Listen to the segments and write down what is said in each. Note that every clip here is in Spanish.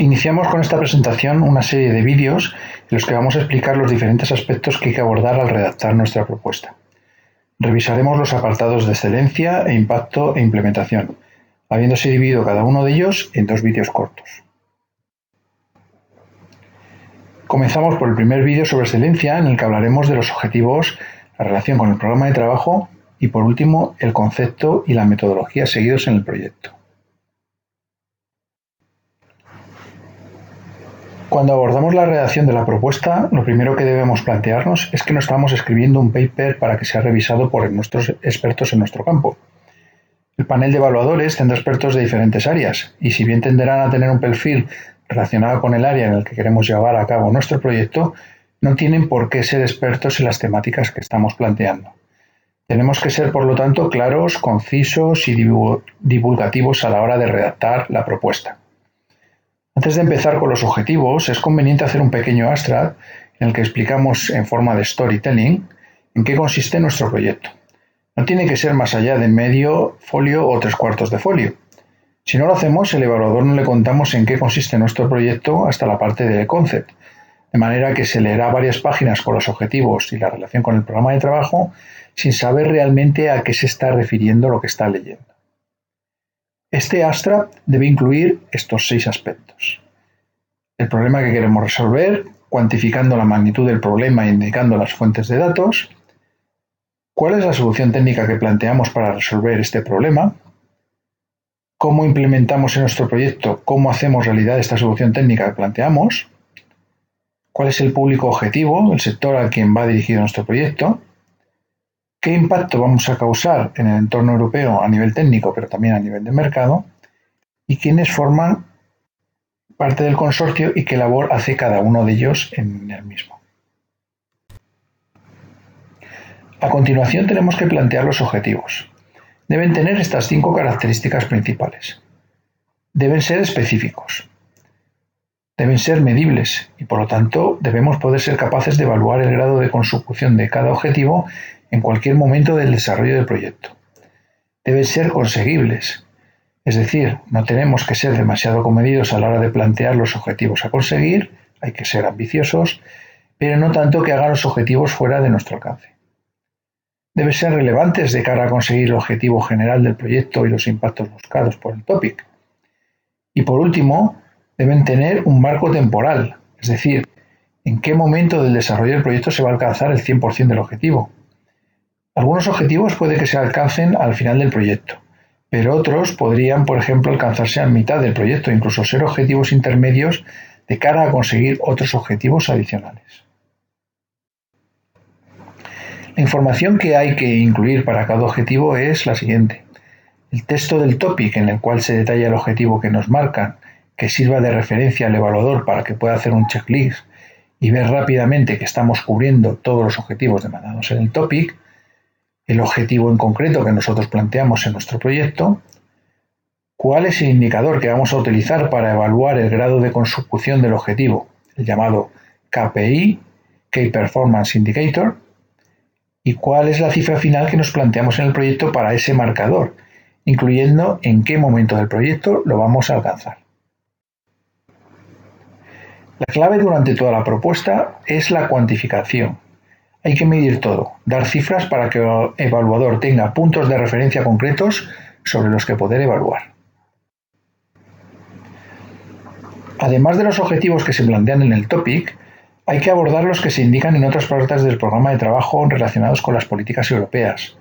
Iniciamos con esta presentación una serie de vídeos en los que vamos a explicar los diferentes aspectos que hay que abordar al redactar nuestra propuesta. Revisaremos los apartados de excelencia, impacto e implementación, habiéndose dividido cada uno de ellos en dos vídeos cortos. Comenzamos por el primer vídeo sobre excelencia, en el que hablaremos de los objetivos, la relación con el programa de trabajo y, por último, el concepto y la metodología seguidos en el proyecto. Cuando abordamos la redacción de la propuesta, lo primero que debemos plantearnos es que no estamos escribiendo un paper para que sea revisado por nuestros expertos en nuestro campo. El panel de evaluadores tendrá expertos de diferentes áreas y, si bien tenderán a tener un perfil relacionado con el área en el que queremos llevar a cabo nuestro proyecto, no tienen por qué ser expertos en las temáticas que estamos planteando. Tenemos que ser, por lo tanto, claros, concisos y divulgativos a la hora de redactar la propuesta. Antes de empezar con los objetivos, es conveniente hacer un pequeño abstract en el que explicamos en forma de storytelling en qué consiste nuestro proyecto. No tiene que ser más allá de medio folio o 3/4 de folio. Si no lo hacemos, el evaluador no le contamos en qué consiste nuestro proyecto hasta la parte de concept, de manera que se leerá varias páginas con los objetivos y la relación con el programa de trabajo sin saber realmente a qué se está refiriendo lo que está leyendo. Este abstract debe incluir estos 6 aspectos: el problema que queremos resolver, cuantificando la magnitud del problema e indicando las fuentes de datos; cuál es la solución técnica que planteamos para resolver este problema; cómo implementamos en nuestro proyecto, cómo hacemos realidad esta solución técnica que planteamos; cuál es el público objetivo, el sector al quien va dirigido nuestro proyecto; qué impacto vamos a causar en el entorno europeo a nivel técnico, pero también a nivel de mercado; y quiénes forman parte del consorcio y qué labor hace cada uno de ellos en el mismo. A continuación, tenemos que plantear los objetivos. Deben tener estas 5 características principales. Deben ser específicos. Deben ser medibles y, por lo tanto, debemos poder ser capaces de evaluar el grado de consecución de cada objetivo en cualquier momento del desarrollo del proyecto. Deben ser conseguibles, es decir, no tenemos que ser demasiado comedidos a la hora de plantear los objetivos a conseguir, hay que ser ambiciosos, pero no tanto que hagan los objetivos fuera de nuestro alcance. Deben ser relevantes de cara a conseguir el objetivo general del proyecto y los impactos buscados por el topic. Y por último, deben tener un marco temporal, es decir, en qué momento del desarrollo del proyecto se va a alcanzar el 100% del objetivo. Algunos objetivos puede que se alcancen al final del proyecto, pero otros podrían, por ejemplo, alcanzarse a mitad del proyecto, incluso ser objetivos intermedios de cara a conseguir otros objetivos adicionales. La información que hay que incluir para cada objetivo es la siguiente: el texto del topic, en el cual se detalla el objetivo que nos marcan, que sirva de referencia al evaluador para que pueda hacer un checklist y ver rápidamente que estamos cubriendo todos los objetivos demandados en el topic; el objetivo en concreto que nosotros planteamos en nuestro proyecto; cuál es el indicador que vamos a utilizar para evaluar el grado de consecución del objetivo, el llamado KPI, Key Performance Indicator; y cuál es la cifra final que nos planteamos en el proyecto para ese marcador, incluyendo en qué momento del proyecto lo vamos a alcanzar. La clave durante toda la propuesta es la cuantificación. Hay que medir todo, dar cifras para que el evaluador tenga puntos de referencia concretos sobre los que poder evaluar. Además de los objetivos que se plantean en el topic, hay que abordar los que se indican en otras partes del programa de trabajo relacionados con las políticas europeas,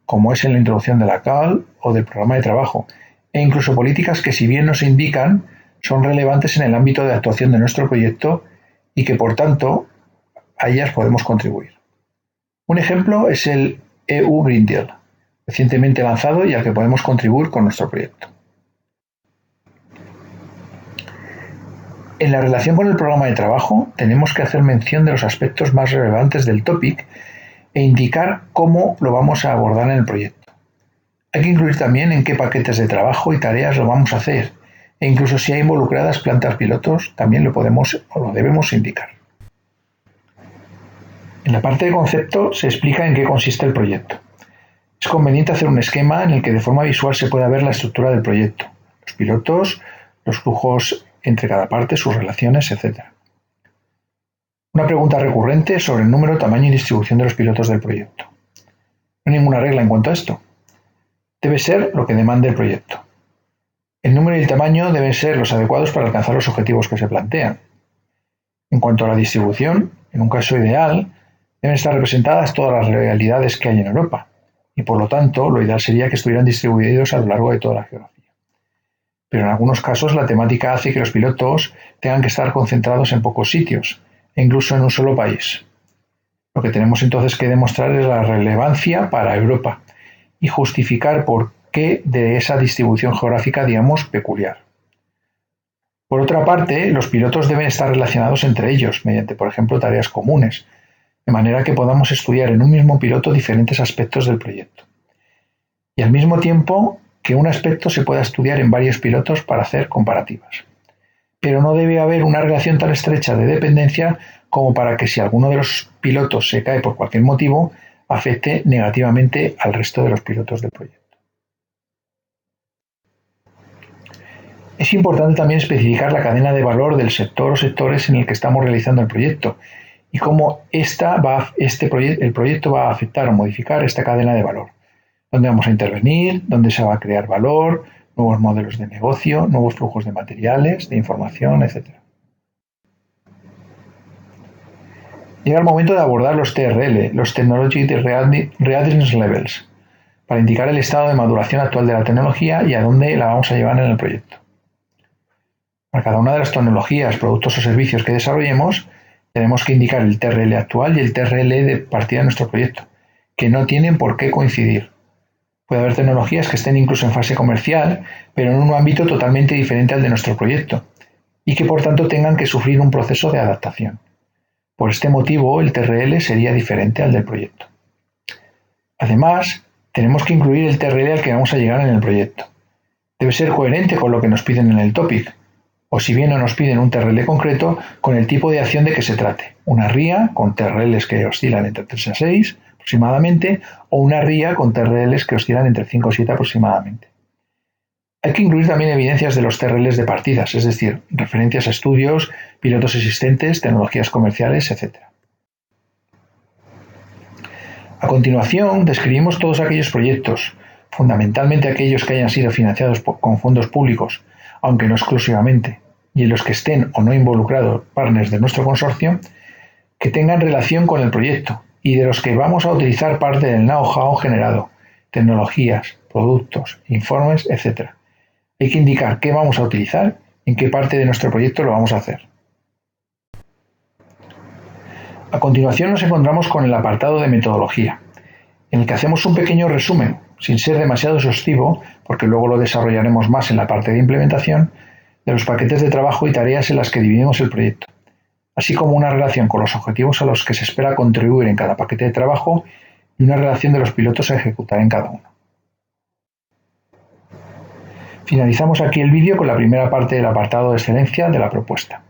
como es en la introducción de la CAL o del programa de trabajo, e incluso políticas que, si bien no se indican, son relevantes en el ámbito de actuación de nuestro proyecto y que, por tanto, a ellas podemos contribuir. Un ejemplo es el EU Green Deal, recientemente lanzado y al que podemos contribuir con nuestro proyecto. En la relación con el programa de trabajo, tenemos que hacer mención de los aspectos más relevantes del topic e indicar cómo lo vamos a abordar en el proyecto. Hay que incluir también en qué paquetes de trabajo y tareas lo vamos a hacer, e incluso si hay involucradas plantas pilotos, también lo podemos o lo debemos indicar. En la parte de concepto se explica en qué consiste el proyecto. Es conveniente hacer un esquema en el que de forma visual se pueda ver la estructura del proyecto, los pilotos, los flujos entre cada parte, sus relaciones, etc. Una pregunta recurrente sobre el número, tamaño y distribución de los pilotos del proyecto. No hay ninguna regla en cuanto a esto. Debe ser lo que demande el proyecto. El número y el tamaño deben ser los adecuados para alcanzar los objetivos que se plantean. En cuanto a la distribución, en un caso ideal, deben estar representadas todas las realidades que hay en Europa, y por lo tanto, lo ideal sería que estuvieran distribuidos a lo largo de toda la geografía. Pero en algunos casos la temática hace que los pilotos tengan que estar concentrados en pocos sitios, e incluso en un solo país. Lo que tenemos entonces que demostrar es la relevancia para Europa y justificar por qué de esa distribución geográfica, digamos, peculiar. Por otra parte, los pilotos deben estar relacionados entre ellos, mediante, por ejemplo, tareas comunes, de manera que podamos estudiar en un mismo piloto diferentes aspectos del proyecto. Y al mismo tiempo, que un aspecto se pueda estudiar en varios pilotos para hacer comparativas. Pero no debe haber una relación tan estrecha de dependencia como para que si alguno de los pilotos se cae por cualquier motivo, afecte negativamente al resto de los pilotos del proyecto. Es importante también especificar la cadena de valor del sector o sectores en el que estamos realizando el proyecto y cómo el proyecto va a afectar o modificar esta cadena de valor. Dónde vamos a intervenir, dónde se va a crear valor, nuevos modelos de negocio, nuevos flujos de materiales, de información, etc. Llega el momento de abordar los TRL, los Technology Readiness Levels, para indicar el estado de maduración actual de la tecnología y a dónde la vamos a llevar en el proyecto. Para cada una de las tecnologías, productos o servicios que desarrollemos, tenemos que indicar el TRL actual y el TRL de partida de nuestro proyecto, que no tienen por qué coincidir. Puede haber tecnologías que estén incluso en fase comercial, pero en un ámbito totalmente diferente al de nuestro proyecto, y que por tanto tengan que sufrir un proceso de adaptación. Por este motivo, el TRL sería diferente al del proyecto. Además, tenemos que incluir el TRL al que vamos a llegar en el proyecto. Debe ser coherente con lo que nos piden en el topic, o si bien no nos piden un TRL concreto, con el tipo de acción de que se trate. Una RIA con TRLs que oscilan entre 3 a 6 aproximadamente, o una RIA con TRLs que oscilan entre 5 o 7 aproximadamente. Hay que incluir también evidencias de los TRLs de partidas, es decir, referencias a estudios, pilotos existentes, tecnologías comerciales, etc. A continuación, describimos todos aquellos proyectos, fundamentalmente aquellos que hayan sido financiados con fondos públicos, aunque no exclusivamente, y en los que estén o no involucrados partners de nuestro consorcio, que tengan relación con el proyecto y de los que vamos a utilizar parte del know-how generado, tecnologías, productos, informes, etc. Hay que indicar qué vamos a utilizar y en qué parte de nuestro proyecto lo vamos a hacer. A continuación nos encontramos con el apartado de metodología, en el que hacemos un pequeño resumen, sin ser demasiado exhaustivo, porque luego lo desarrollaremos más en la parte de implementación, de los paquetes de trabajo y tareas en las que dividimos el proyecto, así como una relación con los objetivos a los que se espera contribuir en cada paquete de trabajo y una relación de los pilotos a ejecutar en cada uno. Finalizamos aquí el vídeo con la primera parte del apartado de excelencia de la propuesta.